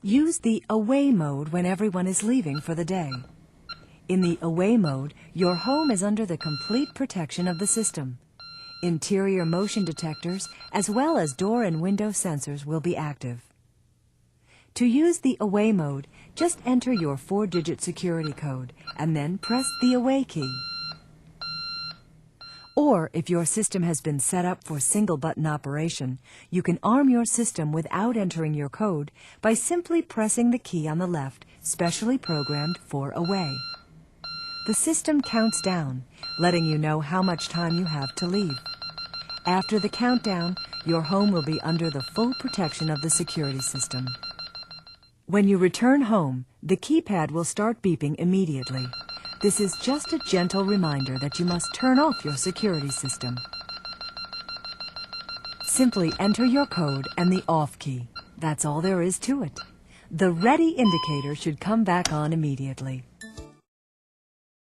Use the Away mode when everyone is leaving for the day. In the Away mode, your home is under the complete protection of the system. Interior motion detectors, as well as door and window sensors, will be active. To use the Away mode, just enter your 4-digit security code and then press the Away key. Or, if your system has been set up for single-button operation, you can arm your system without entering your code by simply pressing the key on the left, specially programmed for Away. The system counts down, letting you know how much time you have to leave. After the countdown, your home will be under the full protection of the security system. When you return home, the keypad will start beeping immediately. This is just a gentle reminder that you must turn off your security system. Simply enter your code and the off key. That's all there is to it. The ready indicator should come back on immediately.